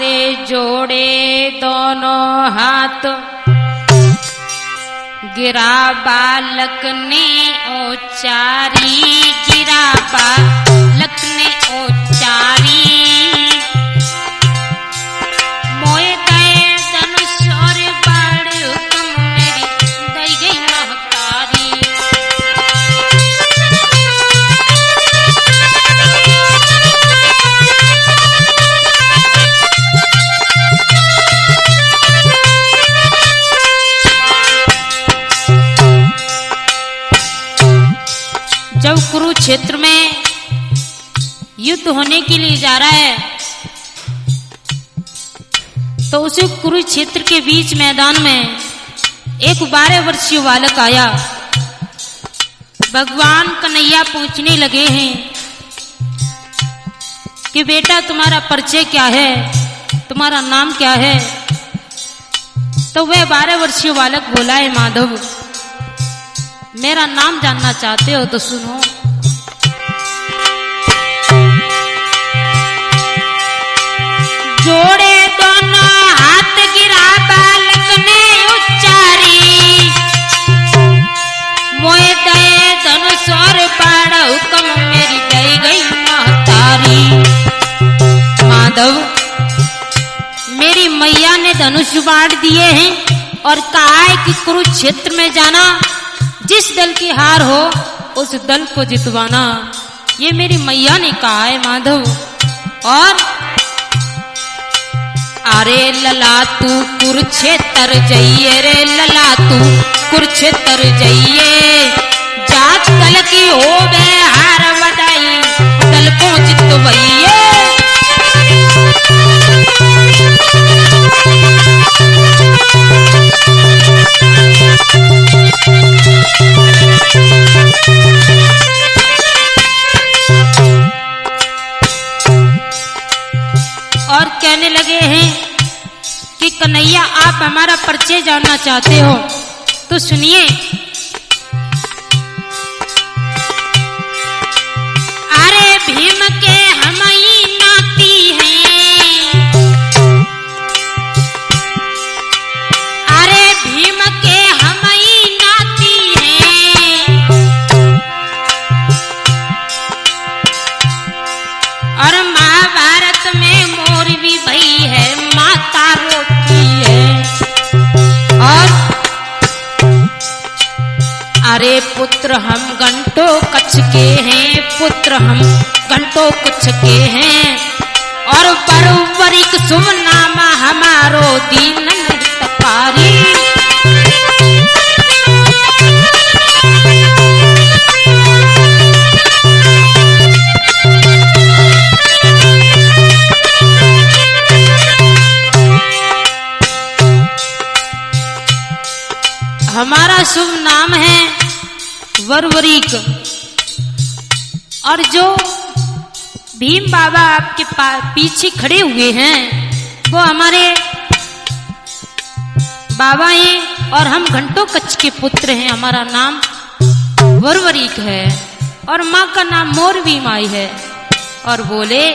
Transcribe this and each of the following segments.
अरे जोड़े दोनों हाथ गिरा बालक ने उचारी, गिरा बालक ने उचारी। मोए गए धनुष और बाण हुक्म मेरी दई गई महतारी। जब कुरुक्षेत्र में युद्ध होने के लिए जा रहा है तो उसी कुरुक्षेत्र के बीच मैदान में एक 12 वर्षीय बालक आया। भगवान कन्हैया पूछने लगे हैं कि बेटा तुम्हारा परिचय क्या है, तुम्हारा नाम क्या है? तो वह 12 वर्षीय बालक बोला है, माधव मेरा नाम जानना चाहते हो तो सुनो। जोड़े दोनों हाथ गिरा बालक ने उच्चारी, मोए दए धनुष और बाण हुक्म मेरी दई गई महतारी। माधव मेरी मैया ने धनुष बाण दिए हैं और कहा है कि कुरुक्षेत्र में जाना, जिस दल की हार हो उस दल को जितवाना। ये मेरी मैया ने कहा है माधव। और अरे लला तू कुरुक्षेत्र जाइए, रे लला तू कुरुक्षेत्र जाइए। जात दल की हो बे हार बधाई, दल को जितवाइए। और कहने लगे हैं कि कन्हैया आप हमारा परिचय जानना चाहते हो तो सुनिए। अरे भीम के हम ही नाती हैं, अरे भीम के हम ही नाती हैं। और महाभारत में मोरवी भई है, माता रोती है। और अरे पुत्र हम घंटों कच्छ के हैं, पुत्र हम घंटों कच्छ के हैं। और बरोबरिक शुभ नाम हमारो दीन नृतकारी। हमारा शुभ नाम है वरवरीक। और जो भीम बाबा आपके पीछे खड़े हुए हैं वो हमारे बाबा हैं और हम घंटों कच्छ के पुत्र हैं। हमारा नाम वरवरीक है और माँ का नाम मोरवी माई है। और बोले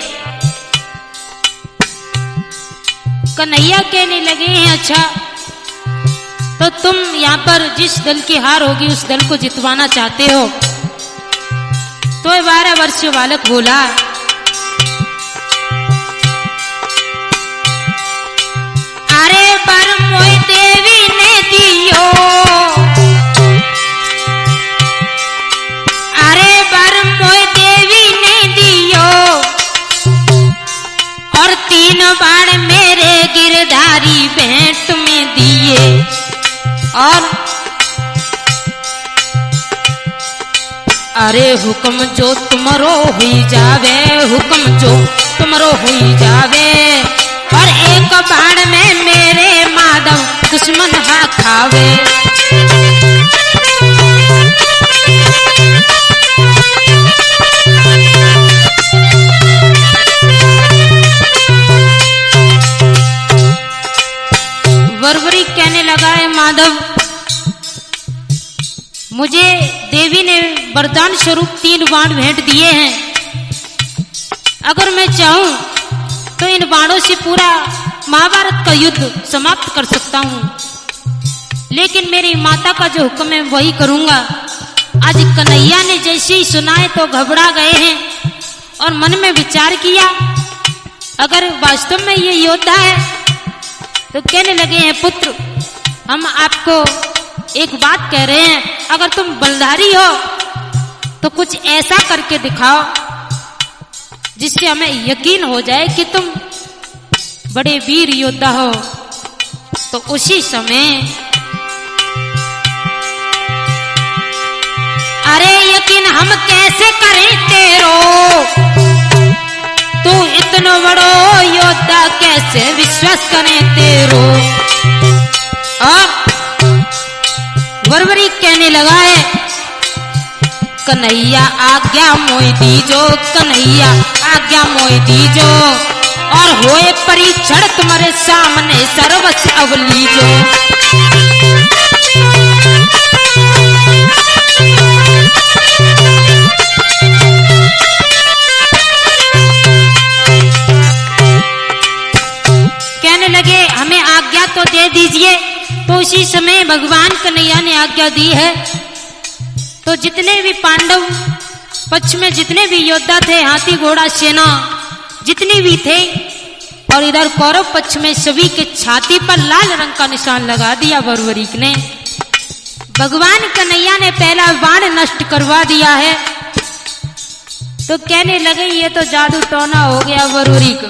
कन्हैया कहने लगे हैं, अच्छा तो तुम यहाँ पर जिस दल की हार होगी उस दल को जितवाना चाहते हो? तो 12 वर्षीय बालक बोला, अरे बर मोई देवी ने दियो, अरे बर मोई देवी ने दियो। और 3 बाण मेरे गिरधारी भेंट में दिए। और अरे हुक्म जो तुमरो हुई जावे, हुक्म जो तुमरो हुई जावे। और एक बाण में मेरे माधव दुश्मन हा खावे। वरवरी कहने लगा है, माधव मुझे देवी ने वरदान स्वरूप 3 बाण भेंट दिए हैं। अगर मैं चाहूं तो इन बाणों से पूरा महाभारत का युद्ध समाप्त कर सकता हूं, लेकिन मेरी माता का जो हुक्म है वही करूंगा। आज कन्हैया ने जैसे ही सुना है तो घबरा गए हैं और मन में विचार किया, अगर वास्तव में ये योद्धा है तो कहने लगे हैं, पुत्र हम आपको एक बात कह रहे हैं, अगर तुम बलधारी हो तो कुछ ऐसा करके दिखाओ जिससे हमें यकीन हो जाए कि तुम बड़े वीर योद्धा हो। तो उसी समय अरे यकीन हम कैसे करें तेरो, तू इतना बड़ो योद्धा कैसे विश्वास करें तेरो। वरवरी कहने लगा है, कन्हैया आज्ञा मोय दीजो, कन्हैया आज्ञा मोय दीजो, और होए परीक्षण तुम्हारे सामने सर्वस्व अवलीजो। कहने लगे हमें आज्ञा तो दे दीजिए। तो उसी समय भगवान कन्हैया ने आज्ञा दी है। तो जितने भी पांडव पक्ष में जितने भी योद्धा थे, हाथी घोड़ा सेना जितने भी थे, और इधर कौरव पक्ष में सभी के छाती पर लाल रंग का निशान लगा दिया वरवरीक ने। भगवान कन्हैया ने पहला बाण नष्ट करवा दिया है। तो कहने लगे ये तो जादू टोना हो गया वरवरीक,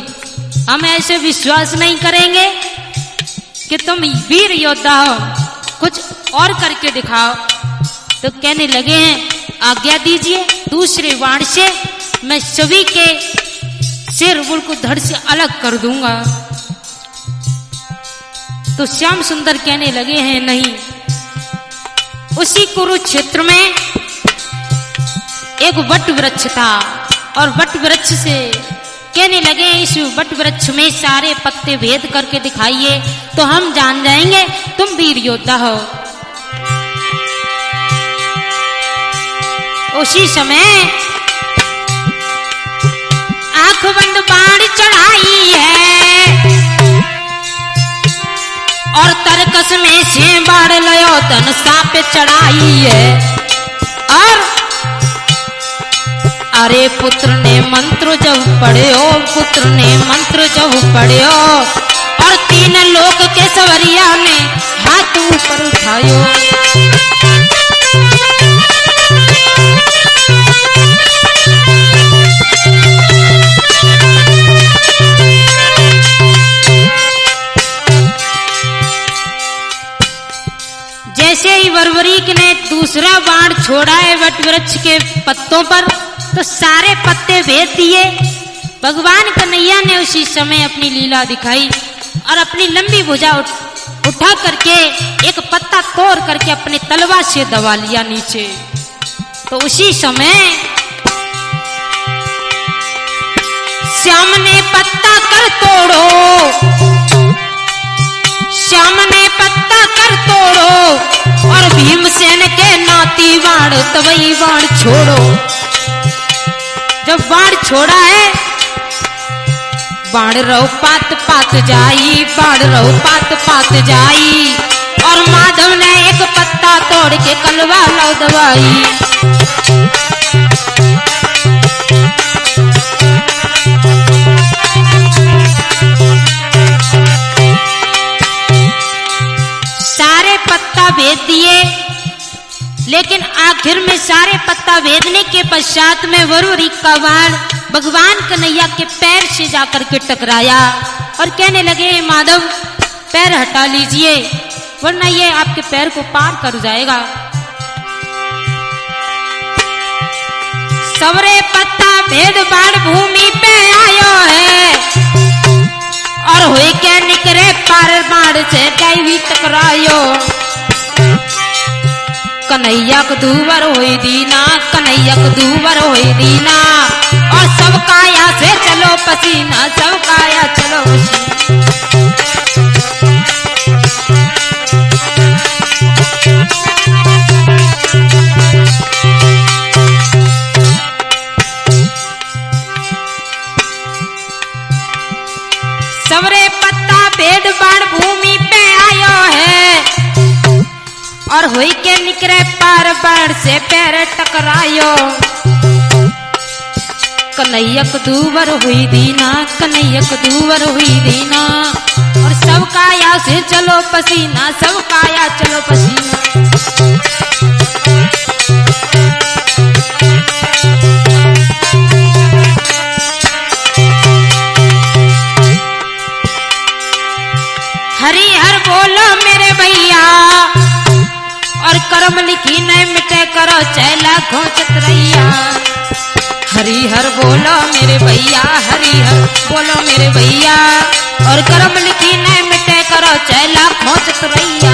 हम ऐसे विश्वास नहीं करेंगे कि तुम वीर योद्धा हो, कुछ और करके दिखाओ। तो कहने लगे हैं आज्ञा दीजिए, दूसरे बाण से मैं सभी के सिर को धड़ से अलग कर दूंगा। तो श्याम सुंदर कहने लगे हैं नहीं। उसी कुरुक्षेत्र में एक वट वृक्ष था और वट वृक्ष से कहने लगे इस वट वृक्ष में सारे पत्ते भेद करके दिखाइए तो हम जान जाएंगे तुम वीर योद्धा हो। उसी समय आंख बंद बाण चढ़ाई है और तरकस में से बाण लयो धनुषा पे चढ़ाई है। और अरे पुत्र ने मंत्र जब पढ़ियो, पुत्र ने मंत्र जब पढ़ियो, और तीन लोक के सवरिया ने हाथ ऊपर उठायो। जैसे ही वरवरीक ने दूसरा बाण छोड़ा है वट वृक्ष के पत्तों पर, तो सारे पत्ते भेद दिए। भगवान कन्हैया ने उसी समय अपनी लीला दिखाई और अपनी लंबी भुजा उठा करके एक पत्ता तोड़ करके अपने तलवार से दबा लिया नीचे। तो उसी समय श्याम ने पत्ता कर तोड़ो, श्याम ने पत्ता कर तोड़ो, और भीमसेन के नाती बाण तवई बाण छोड़ो। जब बाण छोड़ा है बाण रहो पात पात जाई, बाण रहो पात पात जाई, और माधव ने एक पत्ता तोड़ के कलवा लो दवाई। सारे पत्ता भेद दिए, लेकिन आखिर में सारे पत्ता भेदने के पश्चात में वरवरीक का बाण भगवान कन्हैया के पैर से जाकर के टकराया और कहने लगे माधव पैर हटा लीजिए वरना ये आपके पैर को पार कर जाएगा। सवरे पत्ता भेद बाण भूमि पे आयो है, और हुई के निकरे पार बाण से कई टकरायो। कन्हैया को दूवर होई दीना, कन्हैया को दूवर होई दीना, और सब काया से चलो पसीना, सब काया चलो पसीना। पैर से पैर टकरायो। कन्हैयक दूवर हुई दीना, कन्हैयक दूवर हुई दीना। और सब काया से चलो पसीना, सब काया चलो पसीना। हरि हर बोलो मेरे भैया, और कर्म लिखी न मिटे करो चैला घोंचत रैया। हरि हर बोलो मेरे भैया, हरि हर बोलो मेरे भैया, और कर्म लिखी न मिटे करो चैला घोंचत रैया।